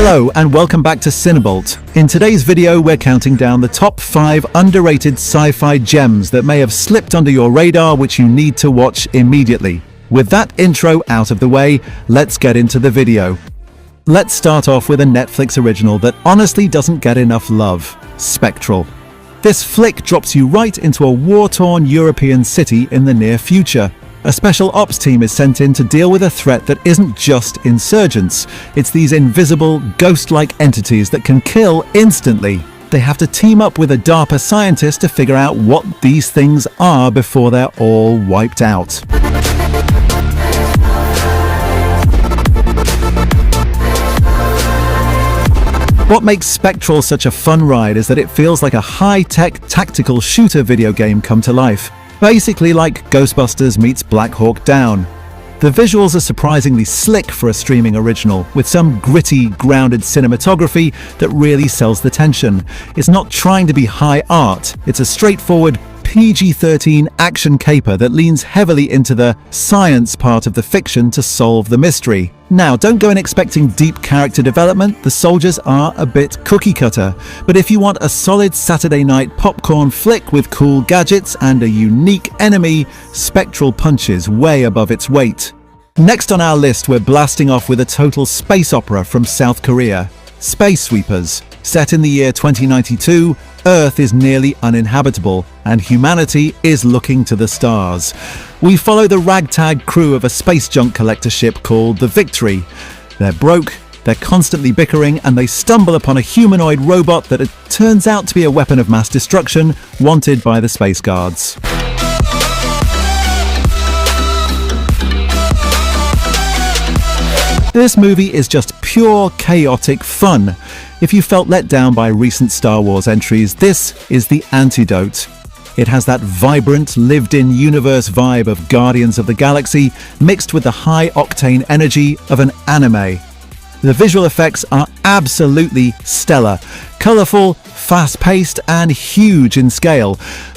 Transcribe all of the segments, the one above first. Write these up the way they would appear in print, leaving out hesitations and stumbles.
Hello and welcome back to CineBolt. In today's video we're counting down the top 5 underrated sci-fi gems that may have slipped under your radar which you need to watch immediately. With that intro out of the way, let's get into the video. Let's start off with a Netflix original that honestly doesn't get enough love, Spectral. This flick drops you right into a war-torn European city in the near future. A special ops team is sent in to deal with a threat that isn't just insurgents. It's these invisible, ghost-like entities that can kill instantly. They have to team up with a DARPA scientist to figure out what these things are before they're all wiped out. What makes Spectral such a fun ride is that it feels like a high-tech tactical shooter video game come to life. Basically like Ghostbusters meets Black Hawk Down. The visuals are surprisingly slick for a streaming original, with some gritty, grounded cinematography that really sells the tension. It's not trying to be high art, it's a straightforward PG-13 action caper that leans heavily into the science part of the fiction to solve the mystery. Now, don't go in expecting deep character development, the soldiers are a bit cookie-cutter, but if you want a solid Saturday night popcorn flick with cool gadgets and a unique enemy, Spectral punches way above its weight. Next on our list, we're blasting off with a total space opera from South Korea, Space Sweepers. Set in the year 2092, Earth is nearly uninhabitable, and humanity is looking to the stars. We follow the ragtag crew of a space junk collector ship called the Victory. They're broke, they're constantly bickering, and they stumble upon a humanoid robot that turns out to be a weapon of mass destruction wanted by the Space Guards. This movie is just pure chaotic fun. If you felt let down by recent Star Wars entries, this is the antidote. It has that vibrant, lived-in universe vibe of Guardians of the Galaxy mixed with the high-octane energy of an anime. The visual effects are absolutely stellar, colourful, fast-paced and huge in scale.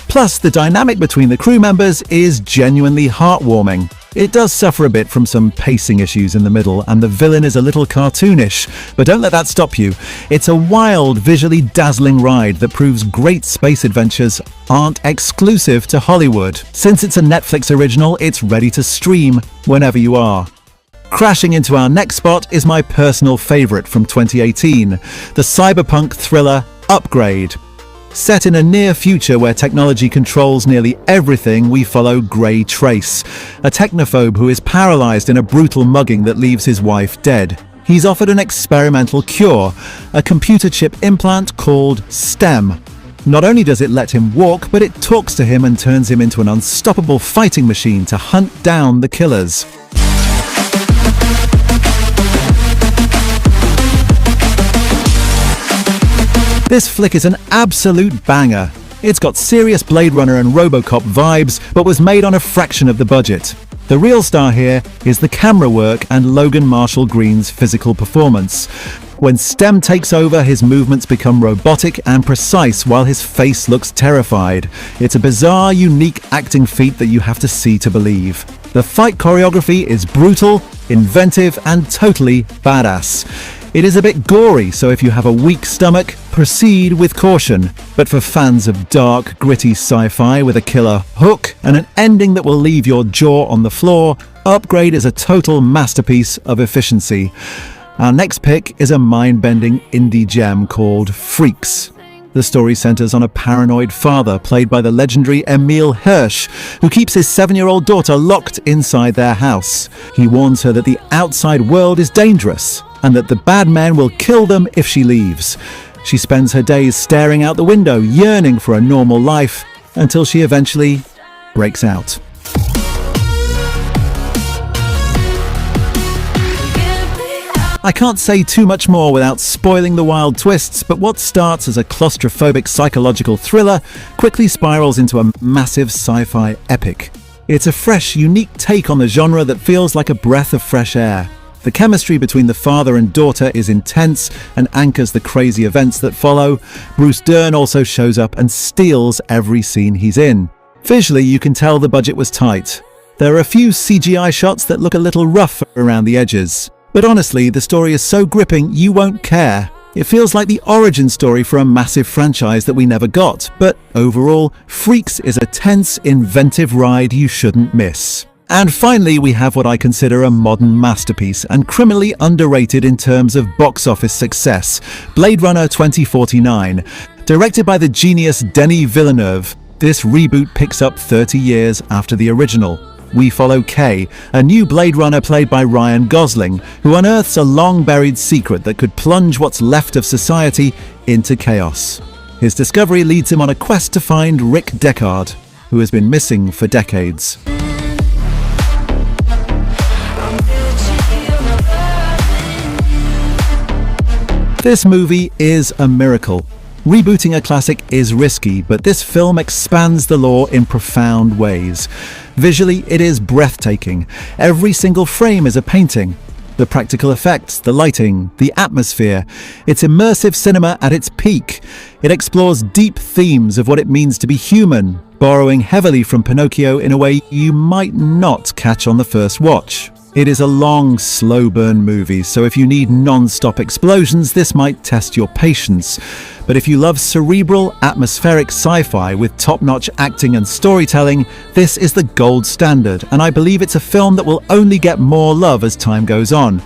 Plus, the dynamic between the crew members is genuinely heartwarming. It does suffer a bit from some pacing issues in the middle, and the villain is a little cartoonish, but don't let that stop you. It's a wild, visually dazzling ride that proves great space adventures aren't exclusive to Hollywood. Since it's a Netflix original, it's ready to stream whenever you are. Crashing into our next spot is my personal favourite from 2018, the cyberpunk thriller Upgrade. Set in a near future where technology controls nearly everything, we follow Grey Trace, a technophobe who is paralysed in a brutal mugging that leaves his wife dead. He's offered an experimental cure, a computer chip implant called STEM. Not only does it let him walk, but it talks to him and turns him into an unstoppable fighting machine to hunt down the killers. This flick is an absolute banger. It's got serious Blade Runner and RoboCop vibes, but was made on a fraction of the budget. The real star here is the camera work and Logan Marshall Green's physical performance. When STEM takes over, his movements become robotic and precise while his face looks terrified. It's a bizarre, unique acting feat that you have to see to believe. The fight choreography is brutal, inventive, and totally badass. It is a bit gory, so if you have a weak stomach, proceed with caution. But for fans of dark, gritty sci-fi with a killer hook and an ending that will leave your jaw on the floor, Upgrade is a total masterpiece of efficiency. Our next pick is a mind-bending indie gem called Freaks. The story centers on a paranoid father played by the legendary Emile Hirsch, who keeps his 7-year-old daughter locked inside their house. He warns her that the outside world is dangerous and that the bad men will kill them if she leaves. She spends her days staring out the window, yearning for a normal life, until she eventually breaks out. I can't say too much more without spoiling the wild twists, but what starts as a claustrophobic psychological thriller quickly spirals into a massive sci-fi epic. It's a fresh, unique take on the genre that feels like a breath of fresh air. The chemistry between the father and daughter is intense and anchors the crazy events that follow. Bruce Dern also shows up and steals every scene he's in. Visually, you can tell the budget was tight. There are a few CGI shots that look a little rough around the edges. But honestly, the story is so gripping you won't care. It feels like the origin story for a massive franchise that we never got, but overall, Freaks is a tense, inventive ride you shouldn't miss. And finally, we have what I consider a modern masterpiece and criminally underrated in terms of box office success, Blade Runner 2049. Directed by the genius Denis Villeneuve, this reboot picks up 30 years after the original. We follow Kay, a new Blade Runner played by Ryan Gosling, who unearths a long-buried secret that could plunge what's left of society into chaos. His discovery leads him on a quest to find Rick Deckard, who has been missing for decades. This movie is a miracle. Rebooting a classic is risky, but this film expands the lore in profound ways. Visually, it is breathtaking. Every single frame is a painting. The practical effects, the lighting, the atmosphere. It's immersive cinema at its peak. It explores deep themes of what it means to be human, borrowing heavily from Pinocchio in a way you might not catch on the first watch. It is a long, slow-burn movie, so if you need non-stop explosions, this might test your patience. But if you love cerebral, atmospheric sci-fi with top-notch acting and storytelling, this is the gold standard, and I believe it's a film that will only get more love as time goes on.